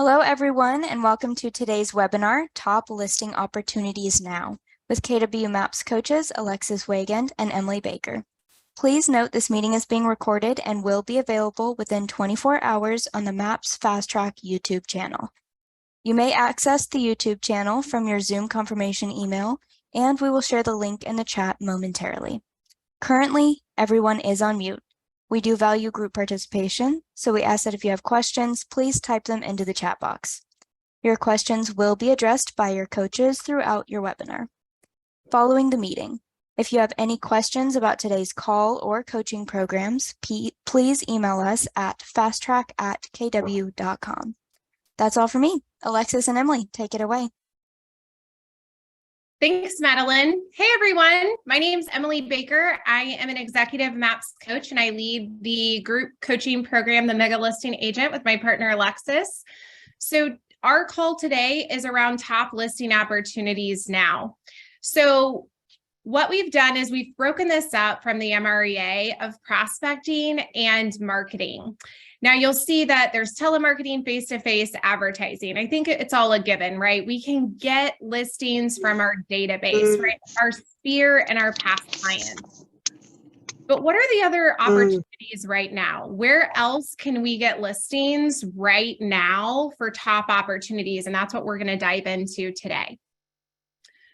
Hello, everyone, and welcome to today's webinar, Top Listing Opportunities Now, with KW Maps coaches Alexis Weigand and Emily Baker. Please note this meeting is being recorded and will be available within 24 hours on the Maps Fast Track YouTube channel. You may access the YouTube channel from your Zoom confirmation email, and we will share the link in the chat momentarily. Currently, everyone is on mute. We do value group participation, so we ask that if you have questions, please type them into the chat box. Your questions will be addressed by your coaches throughout your webinar. Following the meeting, if you have any questions about today's call or coaching programs, please email us at fasttrack@kw.com. That's all for me. Alexis and Emily, take it away. Thanks, Madeline. Hey, everyone. My name is Emily Baker. I am an executive MAPS coach, and I lead the group coaching program, the Mega Listing Agent, with my partner, Alexis. So our call today is around top listing opportunities now. So what we've done is we've broken this up from the MREA of prospecting and marketing. Now you'll see that there's telemarketing, face-to-face advertising. I think it's all a given, right? We can get listings from our database, right? Our sphere and our past clients. But what are the other opportunities right now? Where else can we get listings right now for top opportunities? And that's what we're going to dive into today.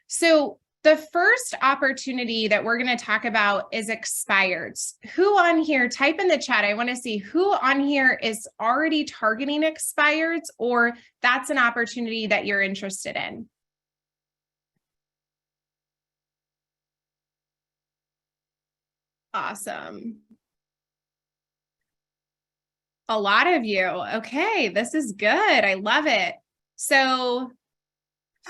So the first opportunity that we're going to talk about is expireds. Who on here, type in the chat. I want to see who on here is already targeting expireds, or that's an opportunity that you're interested in. Awesome. A lot of you. Okay, this is good. I love it. So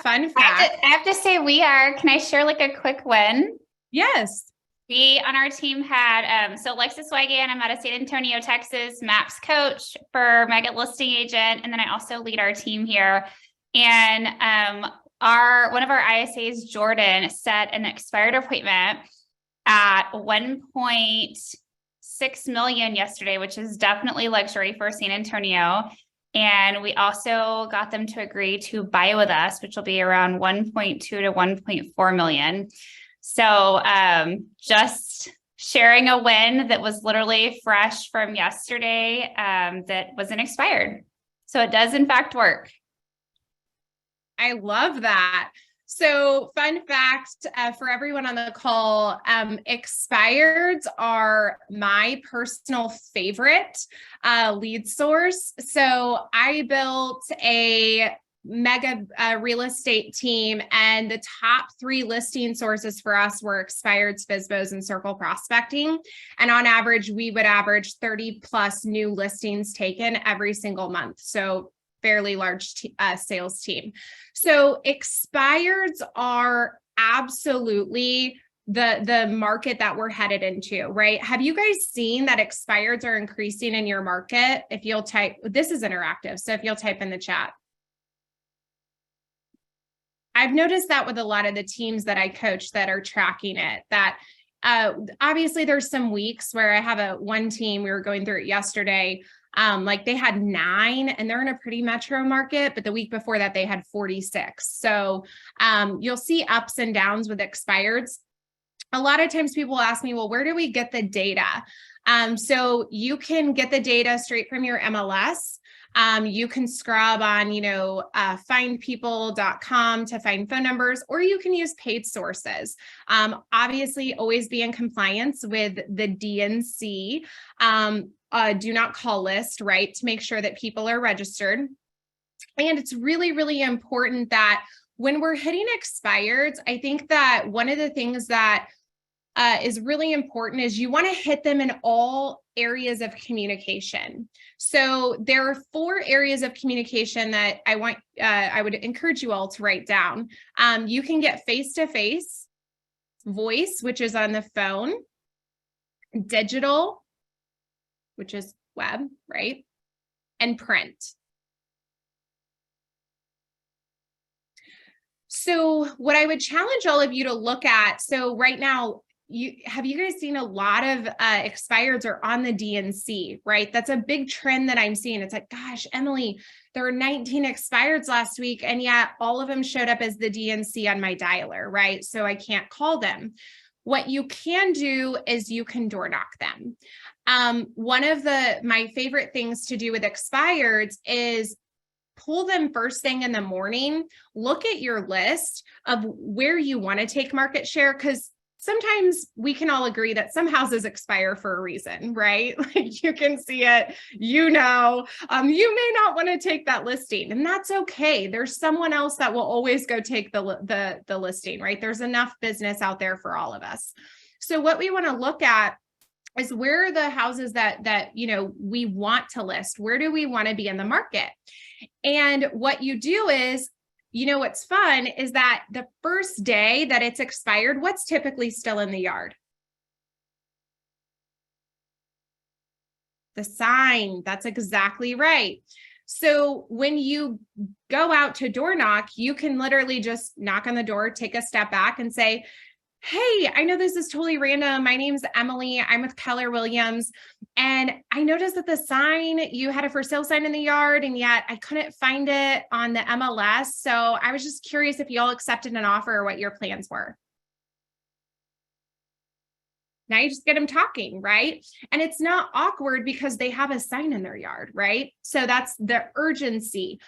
fun fact. I have to say we are. Can I share like a quick win? Yes. We on our team had, so Alexis Weigand, I'm out of San Antonio, Texas, MAPS coach for Mega Listing Agent. And then I also lead our team here. And one of our ISAs, Jordan, set an expired appointment at 1.6 million yesterday, which is definitely luxury for San Antonio. And we also got them to agree to buy with us, which will be around 1.2 to 1.4 million. So just sharing a win that was literally fresh from yesterday that wasn't expired. So it does in fact work. I love that. So fun fact for everyone on the call, expireds are my personal favorite lead source. So I built a mega real estate team, and the top 3 listing sources for us were expireds, FSBOs, and circle prospecting. And on average, we would average 30 plus new listings taken every single month. So fairly large sales team. So expireds are absolutely the market that we're headed into, right? Have you guys seen that expireds are increasing in your market? If you'll type, this is interactive, so if you'll type in the chat. I've noticed that with a lot of the teams that I coach that are tracking it, that obviously there's some weeks where I have one team, we were going through it yesterday, like they had 9 and they're in a pretty metro market, but the week before that they had 46. So you'll see ups and downs with expireds. A lot of times people ask me, well, where do we get the data? So you can get the data straight from your MLS. You can scrub on, findpeople.com to find phone numbers, or you can use paid sources. Obviously, always be in compliance with the DNC. Do not call list, right? To make sure that people are registered. And it's really, really important that when we're hitting expireds, I think that one of the things that is really important is you want to hit them in all areas of communication. So there are 4 areas of communication that I would encourage you all to write down. You can get face-to-face, voice, which is on the phone, digital, which is web, right? And print. So what I would challenge all of you to look at, so right now, have you guys seen a lot of expireds are on the DNC, right? That's a big trend that I'm seeing. It's like, gosh, Emily, there were 19 expireds last week, and yet all of them showed up as the DNC on my dialer, right? So I can't call them. What you can do is you can door knock them. One of my favorite things to do with expireds is pull them first thing in the morning, look at your list of where you want to take market share, because sometimes we can all agree that some houses expire for a reason, right? Like you can see it, you may not want to take that listing, and that's okay. There's someone else that will always go take the listing, right? There's enough business out there for all of us. So what we want to look at is where are the houses that we want to list? Where do we want to be in the market? And what you do is, what's fun is that the first day that it's expired, what's typically still in the yard? The sign. That's exactly right. So when you go out to door knock, you can literally just knock on the door, take a step back and say, hey, I know this is totally random. My name's Emily. I'm with Keller Williams. And I noticed that the sign, you had a for sale sign in the yard, and yet I couldn't find it on the MLS. So I was just curious if you all accepted an offer or what your plans were. Now you just get them talking, right? And it's not awkward because they have a sign in their yard, right? So that's the urgency.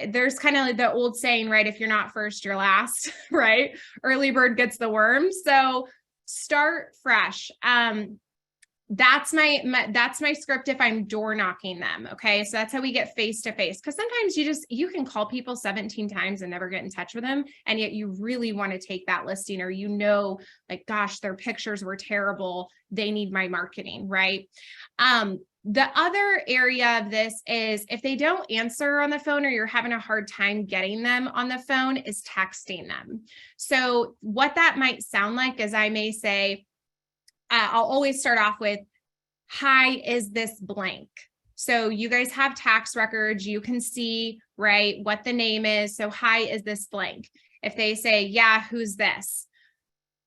There's kind of like the old saying, right? If you're not first, you're last, right? Early bird gets the worm. So start fresh. That's my script if I'm door knocking them. Okay. So that's how we get face to face. Cause sometimes you can call people 17 times and never get in touch with them. And yet you really want to take that listing, or, like, gosh, their pictures were terrible. They need my marketing. Right. The other area of this is if they don't answer on the phone, or you're having a hard time getting them on the phone, is texting them. So what that might sound like is I may say, I'll always start off with, hi, is this blank? So you guys have tax records, you can see, right, what the name is. So hi, is this blank? If they say, yeah, who's this?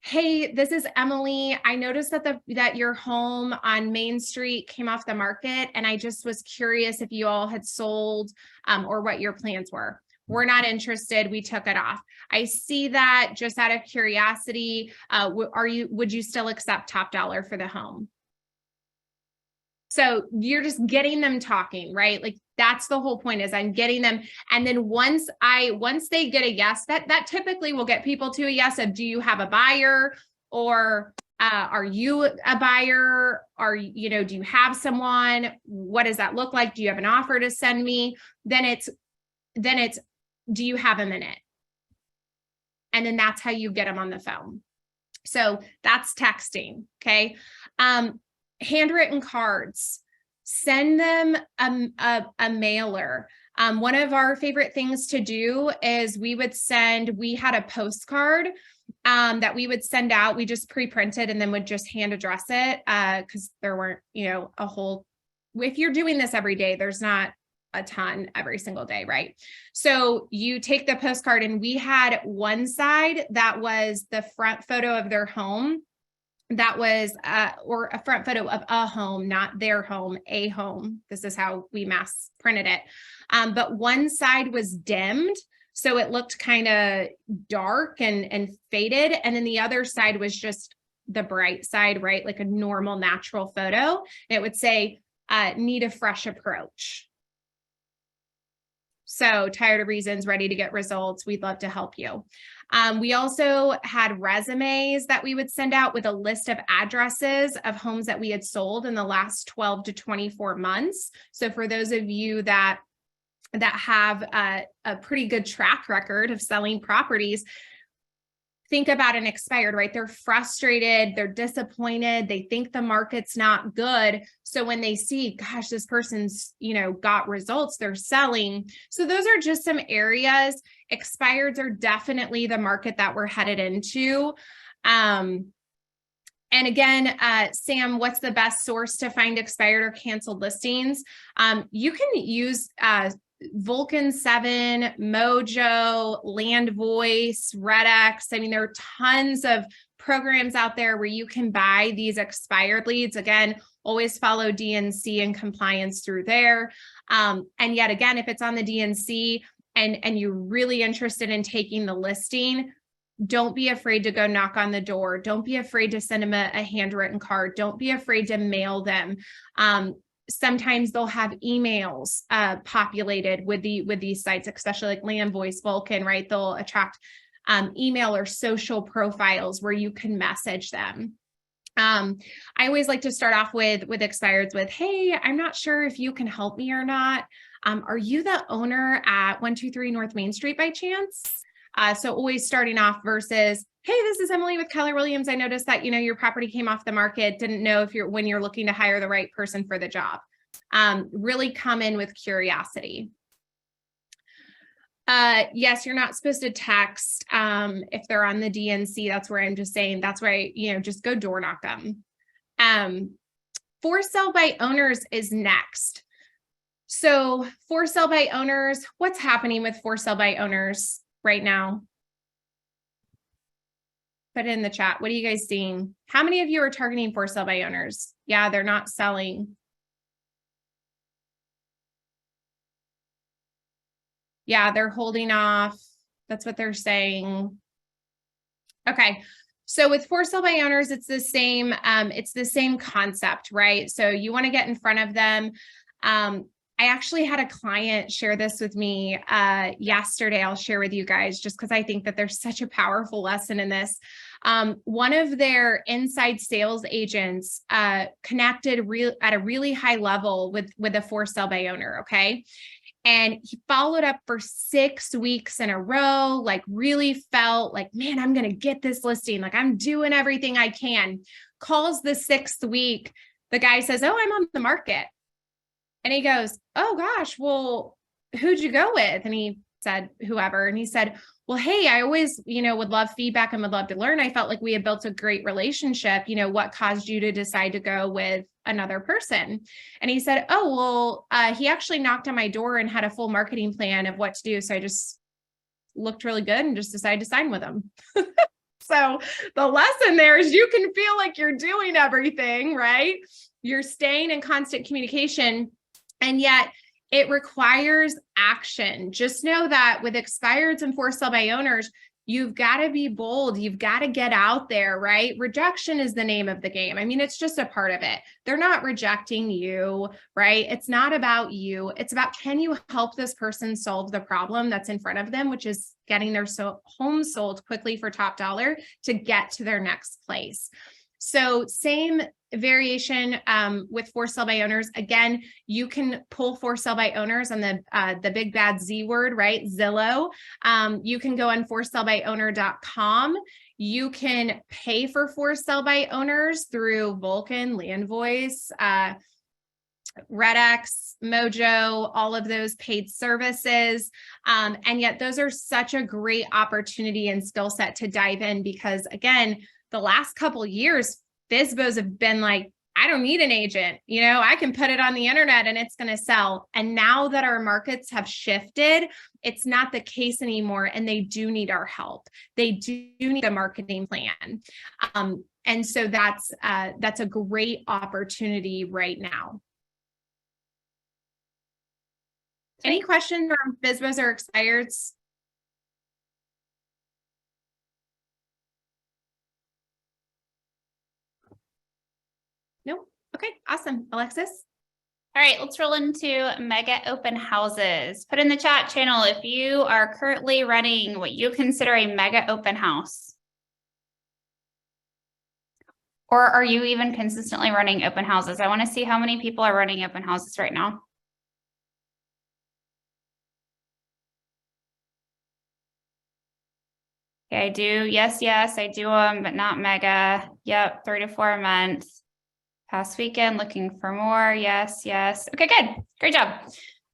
Hey, this is Emily. I noticed that your home on Main Street came off the market, and I just was curious if you all had sold or what your plans were. We're not interested. We took it off. I see that. Just out of curiosity, would you still accept top dollar for the home? So you're just getting them talking, right? Like that's the whole point, is I'm getting them. And then once they get a yes, that typically will get people to a yes of, do you have a buyer, or are you a buyer? Do you have someone? What does that look like? Do you have an offer to send me? Then it's, do you have a minute? And then that's how you get them on the phone. So that's texting. Okay. Handwritten cards, send them a mailer. One of our favorite things to do is we had a postcard that we would send out. We just pre-printed and then would just hand address it because there weren't, if you're doing this every day, there's not a ton every single day, right? So you take the postcard, and we had one side that was the front photo of their home. That was, or a front photo of a home, not their home, a home. This is how we mass printed it. But one side was dimmed, so it looked kind of dark and faded. And then the other side was just the bright side, right? Like a normal, natural photo. And it would say, need a fresh approach. So tired of reasons, ready to get results. We'd love to help you. We also had resumes that we would send out with a list of addresses of homes that we had sold in the last 12 to 24 months. So for those of you that have a pretty good track record of selling properties, think about an expired, right? They're frustrated, they're disappointed, they think the market's not good. So when they see, gosh, this person's, got results, they're selling. So those are just some areas. Expireds are definitely the market that we're headed into. And again, Sam, what's the best source to find expired or canceled listings? You can use Vulcan 7, Mojo, Land Voice, RedX. I mean, there are tons of programs out there where you can buy these expired leads. Again, always follow DNC and compliance through there. And yet again, if it's on the DNC and you're really interested in taking the listing, don't be afraid to go knock on the door. Don't be afraid to send them a handwritten card. Don't be afraid to mail them. Sometimes they'll have emails populated with these sites, especially like Land Voice, Vulcan, right? They'll attract email or social profiles where you can message them. I always like to start off with expireds with, hey, I'm not sure if you can help me or not. Are you the owner at 123 North Main Street by chance? So always starting off versus, hey, this is Emily with Keller Williams. I noticed that, your property came off the market. Didn't know when you're looking to hire the right person for the job. Really come in with curiosity. Yes, you're not supposed to text if they're on the DNC. That's where I'm just saying, that's where just go door knock them. For sale by owners is next. So for sale by owners, what's happening with for sale by owners right now? Put it in the chat. What are you guys seeing? How many of you are targeting for sale by owners? Yeah, they're not selling. Yeah, they're holding off. That's what they're saying. Okay. So with for sale by owners, it's the same concept, right? So you want to get in front of them. I actually had a client share this with me yesterday. I'll share with you guys just because I think that there's such a powerful lesson in this. One of their inside sales agents connected at a really high level with a for sale by owner, okay? And he followed up for 6 weeks in a row, like really felt like, man, I'm going to get this listing. Like I'm doing everything I can. Calls the 6th week. The guy says, oh, I'm on the market. And he goes, oh gosh, well, who'd you go with? And he said, whoever. And he said, well, hey, I always, would love feedback and would love to learn. I felt like we had built a great relationship. What caused you to decide to go with another person? And he said, oh, well, he actually knocked on my door and had a full marketing plan of what to do. So I just looked really good and just decided to sign with him. So the lesson there is you can feel like you're doing everything, right? You're staying in constant communication. And yet it requires action. Just know that with expireds and for sale by owners, you've got to be bold. You've got to get out there, right? Rejection is the name of the game. I mean, it's just a part of it. They're not rejecting you, right? It's not about you. It's about, can you help this person solve the problem that's in front of them, which is getting their home sold quickly for top dollar to get to their next place. So same variation with for sale by owners. Again, you can pull for sale by owners on the big bad Z word, right? Zillow. You can go on forsalebyowner.com. You can pay for sale by owners through Vulcan, Land Voice, RedX, Mojo, all of those paid services. And yet those are such a great opportunity and skill set to dive in because again, the last couple of years, FSBOs have been like, I don't need an agent. I can put it on the internet and it's going to sell. And now that our markets have shifted, it's not the case anymore. And they do need our help. They do need a marketing plan. And so that's a great opportunity right now. Any questions on FSBOs or expireds? Nope. Okay, awesome. Alexis? All right, let's roll into mega open houses. Put in the chat channel if you are currently running what you consider a mega open house. Or are you even consistently running open houses? I want to see how many people are running open houses right now. Okay, I do. Yes, I do them, but not mega. Yep, 3 to 4 a month. Past weekend, looking for more. Yes. Okay, good. Great job.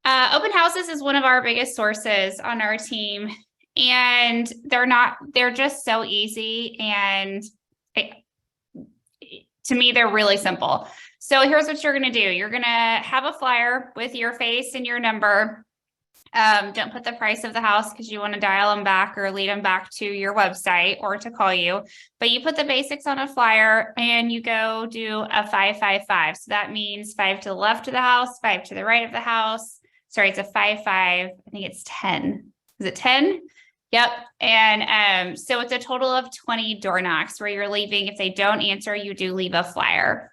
Open houses is one of our biggest sources on our team. And they're just so easy. And to me, they're really simple. So here's what you're going to do. You're going to have a flyer with your face and your number. Don't put the price of the house because you want to dial them back or lead them back to your website or to call you. But you put the basics on a flyer and you go do a 5-5-5. So that means 5 to the left of the house, 5 to the right of the house. Sorry, it's a 5-5. I think it's 10. Is it 10? Yep. And so it's a total of 20 door knocks where you're leaving. If they don't answer, you do leave a flyer.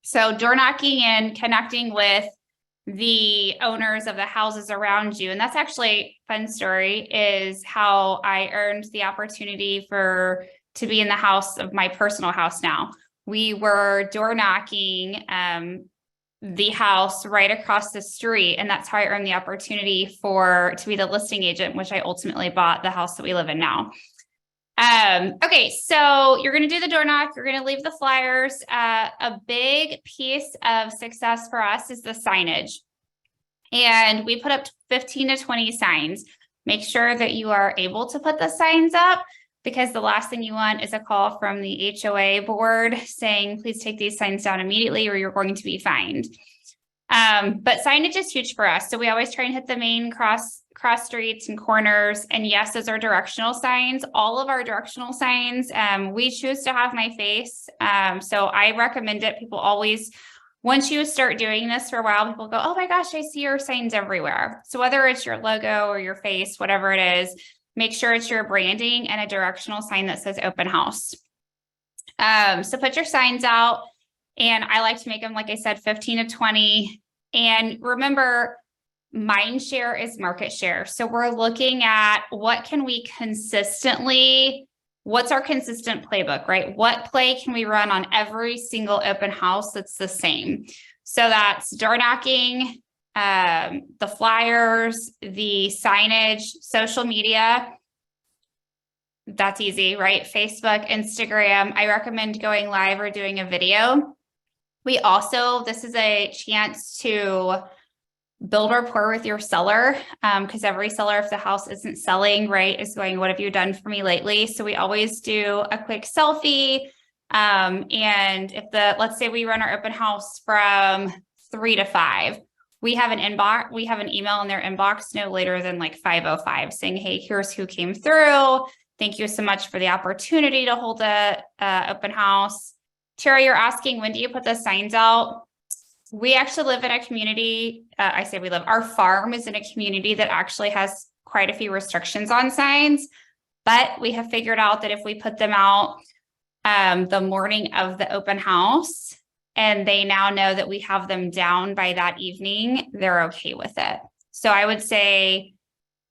So door knocking and connecting with the owners of the houses around you. And that's actually a fun story, is how I earned the opportunity to be in the house of my personal house now. We were door knocking the house right across the street. And that's how I earned the opportunity to be the listing agent, which I ultimately bought the house that we live in now. Okay, so you're going to do the door knock. You're going to leave the flyers. A big piece of success for us is the signage. And we put up 15 to 20 signs. Make sure that you are able to put the signs up, because the last thing you want is a call from the HOA board saying, please take these signs down immediately or you're going to be fined. But signage is huge for us. So we always try and hit the main cross streets and corners. And yes, those are directional signs. All of our directional signs, we choose to have my face. So I recommend it. People always, once you start doing this for a while, people go, oh my gosh, I see your signs everywhere. So whether it's your logo or your face, whatever it is, make sure it's your branding and a directional sign that says open house. So put your signs out, and I like to make them, like I said, 15 to 20. And remember, mind share is market share. So we're looking at what's our consistent playbook, right? What play can we run on every single open house that's the same? So that's door knocking, the flyers, the signage, social media. That's easy, right? Facebook, Instagram. I recommend going live or doing a video. This is a chance to build rapport with your seller, because every seller, if the house isn't selling, right, is going, what have you done for me lately? So we always do a quick selfie. And let's say we run our open house from 3 to 5, we have an email in their inbox no later than like 5:05 saying, hey, here's who came through. Thank you so much for the opportunity to hold the open house. Terry, you're asking, when do you put the signs out? We actually live in a community. Our farm is in a community that actually has quite a few restrictions on signs, but we have figured out that if we put them out the morning of the open house, and they now know that we have them down by that evening, they're okay with it. So I would say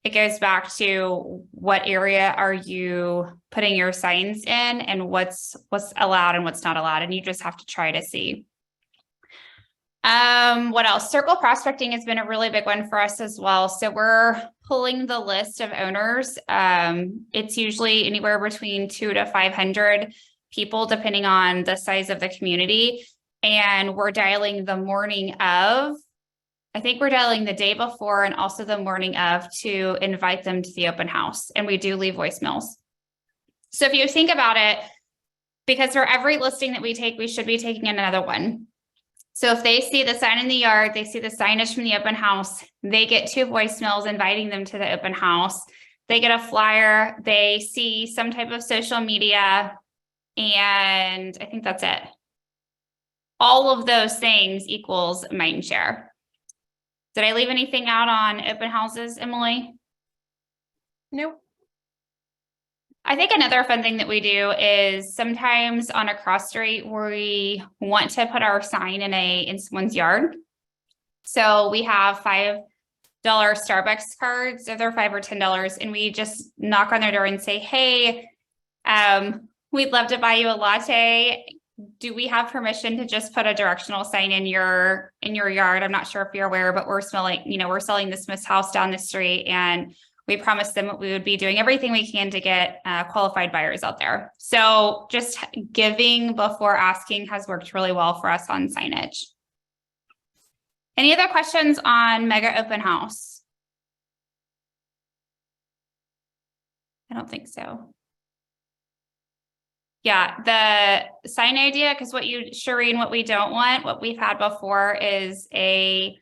it goes back to what area are you putting your signs in, and what's allowed and what's not allowed. And you just have to try to see. What else? Circle prospecting has been a really big one for us as well. So we're pulling the list of owners. It's usually anywhere between 200 to 500 people, depending on the size of the community. And we're dialing the morning of, I think we're dialing the day before and also the morning of, to invite them to the open house. And we do leave voicemails. So if you think about it, because for every listing that we take, we should be taking another one. So if they see the sign in the yard, they see the signage from the open house, they get 2 voicemails inviting them to the open house. They get a flyer, they see some type of social media, and I think that's it. All of those things equals mind share. Did I leave anything out on open houses, Emily? Nope. I think another fun thing that we do is sometimes on a cross street, we want to put our sign in someone's yard. So we have $5 Starbucks cards, so they're $5 or $10, and we just knock on their door and say, hey, we'd love to buy you a latte. Do we have permission to just put a directional sign in your yard? I'm not sure if you're aware, but we're selling the Smith's house down the street, and we promised them we would be doing everything we can to get qualified buyers out there. So just giving before asking has worked really well for us on signage. Any other questions on Mega Open House? I don't think so. Yeah, the sign idea, because Shireen, what we don't want, what we've had before is a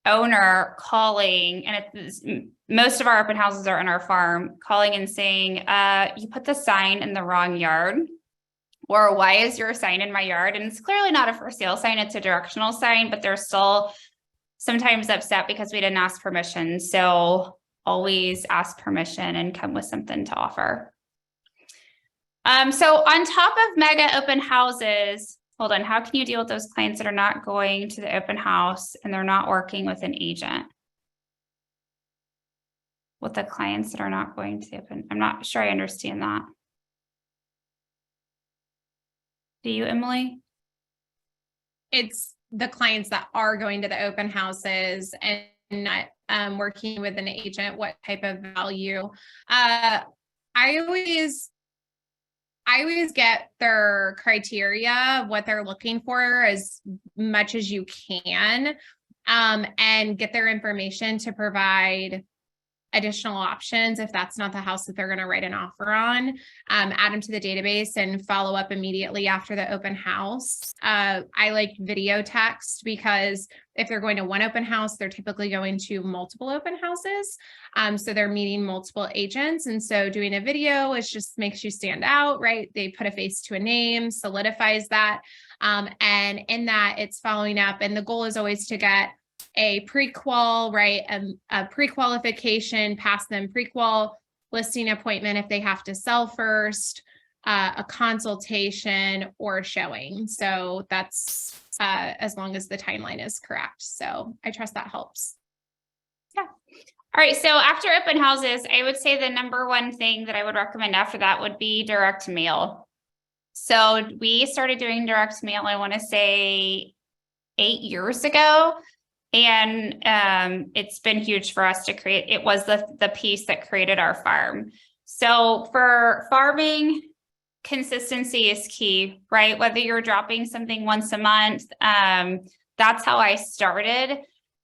owner calling, and most of our open houses are on our farm, calling and saying, you put the sign in the wrong yard, or why is your sign in my yard? And it's clearly not a for sale sign, it's a directional sign, but they're still sometimes upset because we didn't ask permission. So always ask permission and come with something to offer. So on top of mega open houses, hold on, how can you deal with those clients that are not going to the open house and they're not working with an agent? With the clients that are not going to the open, I'm not sure I understand that. Do you, Emily? It's the clients that are going to the open houses and not working with an agent, what type of value. I always get their criteria, what they're looking for as much as you can, and get their information to provide additional options if that's not the house that they're going to write an offer on. Add them to the database and follow up immediately after the open house. I like video text because if they're going to one open house, they're typically going to multiple open houses. So they're meeting multiple agents. And so doing a video, it just makes you stand out, right? They put a face to a name, solidifies that. And in that, it's following up. And the goal is always to get a pre-qual, right? A pre-qualification, pass them pre-qual, listing appointment if they have to sell first, a consultation or showing. So that's as long as the timeline is correct. So I trust that helps. Yeah. All right. So after open houses, I would say the number one thing that I would recommend after that would be direct mail. So we started doing direct mail, I want to say 8 years ago. And it's been huge for us to create. It was the piece that created our farm. So for farming, consistency is key, right? Whether you're dropping something once a month, that's how I started.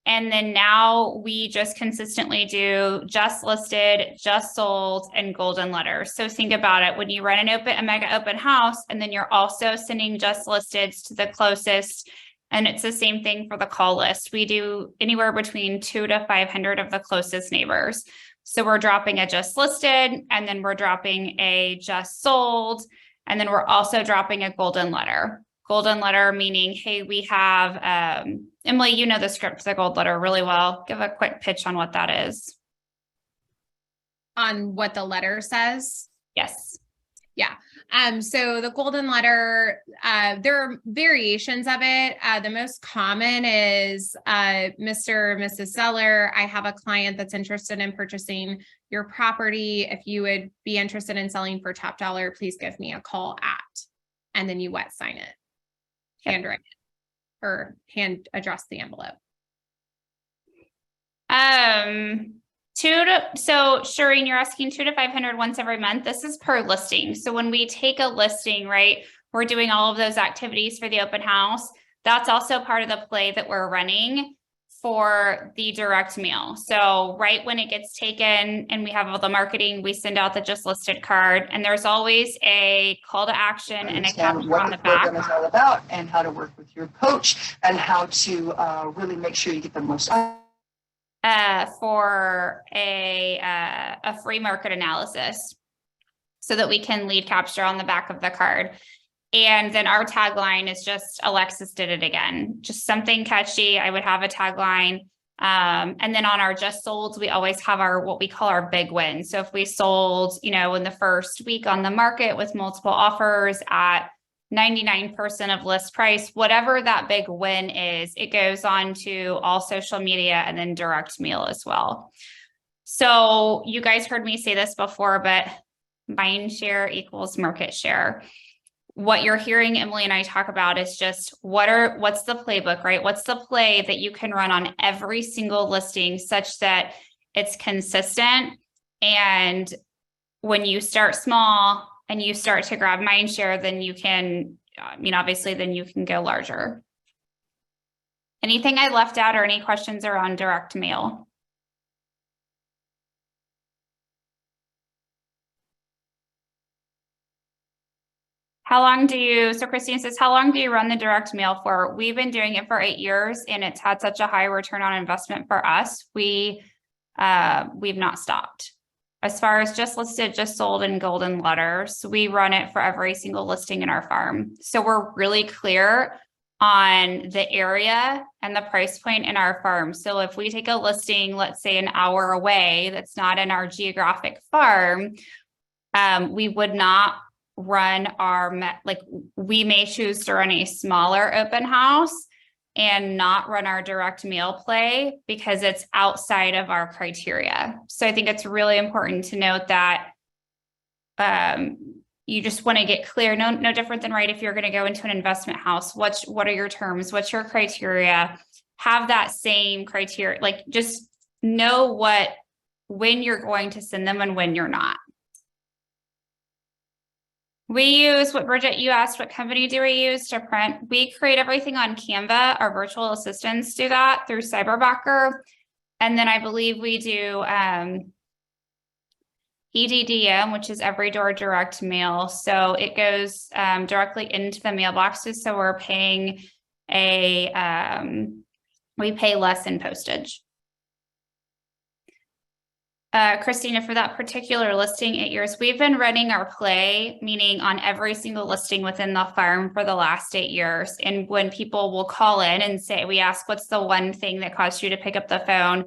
And then now we just consistently do just listed, just sold, and golden letters. So think about it. When you run a mega open house, and then you're also sending just listeds to the closest. And it's the same thing for the call list. We do anywhere between 200 to 500 of the closest neighbors. So we're dropping a just listed, and then we're dropping a just sold, and then we're also dropping a golden letter. Golden letter meaning, hey, we have, Emily, you know the script for the gold letter really well. Give a quick pitch on what that is. On what the letter says? Yes. Yeah. So the golden letter, there are variations of it. The most common is Mr. or Mrs. Seller, I have a client that's interested in purchasing your property. If you would be interested in selling for top dollar, please give me a call at, and then you wet sign it, handwrite it, or hand address the envelope. So Shireen, you're asking 200 to 500 once every month. This is per listing. So when we take a listing, right, we're doing all of those activities for the open house. That's also part of the play that we're running for the direct mail. So right when it gets taken and we have all the marketing, we send out the just listed card, and there's always a call to action and a caption on the back. What the program is all about, and how to work with your coach, and how to really make sure you get the most for a free market analysis so that we can lead capture on the back of the card. And then our tagline is just Alexis did it again, just something catchy. I would have a tagline. And then on our just solds, we always have our, what we call our big win. So if we sold, you know, in the first week on the market with multiple offers at 99% of list price, whatever that big win is, it goes on to all social media and then direct mail as well. So you guys heard me say this before, but mind share equals market share. What you're hearing Emily and I talk about is just what's the playbook, right? What's the play that you can run on every single listing such that it's consistent. And when you start small and you start to grab mind share, then you can, obviously then you can go larger. Anything I left out or any questions around direct mail? So Christine says, how long do you run the direct mail for? We've been doing it for 8 years and it's had such a high return on investment for us. We've not stopped. As far as just listed, just sold in golden letters, we run it for every single listing in our farm. So we're really clear on the area and the price point in our farm. So if we take a listing, let's say an hour away, that's not in our geographic farm, we would not run we may choose to run a smaller open house and not run our direct mail play because it's outside of our criteria. So I think it's really important to note that you just want to get clear, no different than if you're going to go into an investment house, what are your terms? What's your criteria? Have that same criteria, just know when you're going to send them and when you're not. We use Bridget, you asked, what company do we use to print? We create everything on Canva. Our virtual assistants do that through Cyberbacker. And then I believe we do EDDM, which is every door direct mail. So it goes directly into the mailboxes. So we're paying we pay less in postage. Christina, for that particular listing, 8 years, we've been running our play, meaning on every single listing within the farm for the last 8 years. And when people will call in and say, we ask, what's the one thing that caused you to pick up the phone?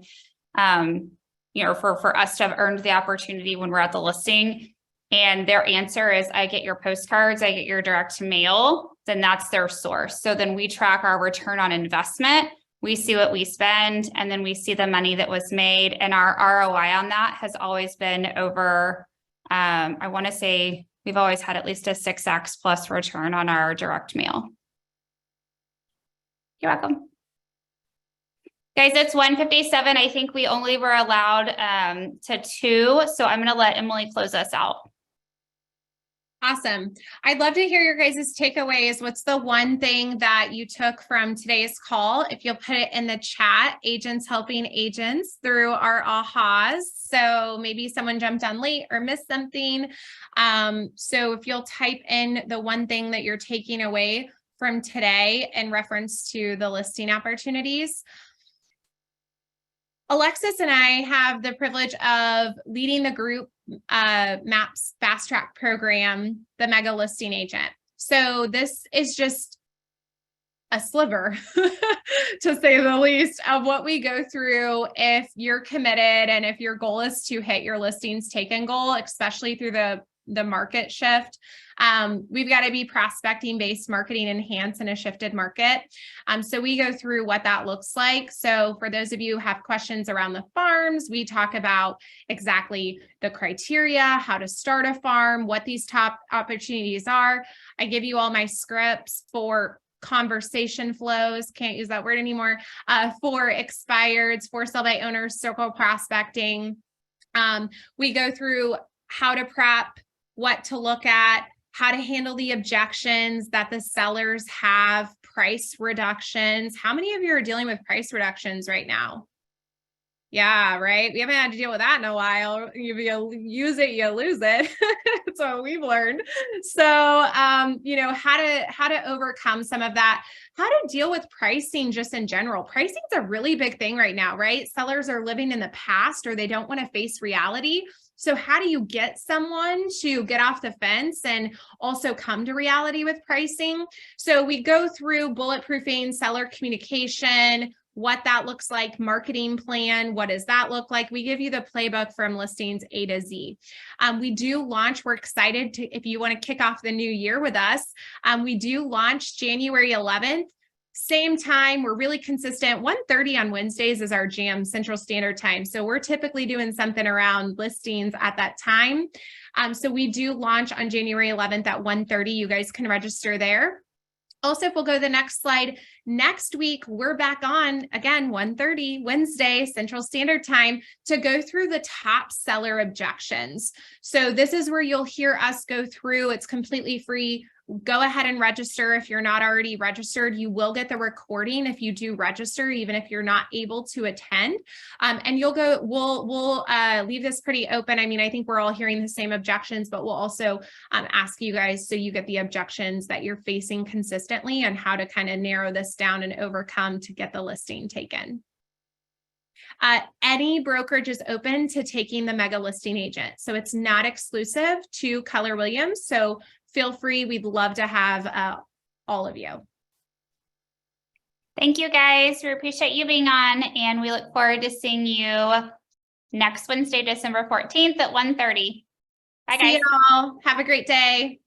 For us to have earned the opportunity when we're at the listing, and their answer is, I get your postcards, I get your direct mail, then that's their source. So then we track our return on investment. We see what we spend, and then we see the money that was made, and our ROI on that has always been over, I want to say we've always had at least a 6x plus return on our direct mail. You're welcome. Guys, it's 1:57. I think we only were allowed to 2, so I'm going to let Emily close us out. Awesome. I'd love to hear your guys' takeaways. What's the one thing that you took from today's call? If you'll put it in the chat, agents helping agents through our ahas. So maybe someone jumped on late or missed something. So if you'll type in the one thing that you're taking away from today in reference to the listing opportunities. Alexis and I have the privilege of leading the group MAPS Fast Track program, the Mega Listing Agent. So this is just a sliver, to say the least, of what we go through if you're committed and if your goal is to hit your listings taken goal, especially through the market shift. We've got to be prospecting based marketing enhanced in a shifted market. So we go through what that looks like. So for those of you who have questions around the farms, we talk about exactly the criteria, how to start a farm, what these top opportunities are. I give you all my scripts for conversation flows, can't use that word anymore, for expireds, for sell by owners, circle prospecting. We go through how to prep, what to look at, how to handle the objections that the sellers have, price reductions. How many of you are dealing with price reductions right now? Yeah, right. We haven't had to deal with that in a while. If you use it, you lose it. That's what we've learned. So, how to overcome some of that, how to deal with pricing just in general. Pricing is a really big thing right now, right? Sellers are living in the past or they don't want to face reality. So how do you get someone to get off the fence and also come to reality with pricing? So we go through bulletproofing, seller communication, what that looks like, marketing plan, what does that look like? We give you the playbook from listings A to Z. We do launch, we're excited to, if you want to kick off the new year with us, we do launch January 11th. Same time, we're really consistent. 1:30 on Wednesdays is our jam, Central Standard Time. So we're typically doing something around listings at that time. So we do launch on January 11th at 1:30. You guys can register there. Also, if we'll go to the next slide, next week, we're back on, again, 1:30 Wednesday, Central Standard Time, to go through the top seller objections. So this is where you'll hear us go through. It's completely free. go ahead and register. If you're not already registered, you will get the recording if you do register, even if you're not able to attend. And we'll leave this pretty open. I mean, I think we're all hearing the same objections, but we'll also ask you guys so you get the objections that you're facing consistently and how to kind of narrow this down and overcome to get the listing taken. Any brokerage is open to taking the mega listing agent. So it's not exclusive to Keller Williams. So feel free. We'd love to have all of you. Thank you, guys. We appreciate you being on, and we look forward to seeing you next Wednesday, December 14th at 1:30. Bye, guys. See you all. Have a great day.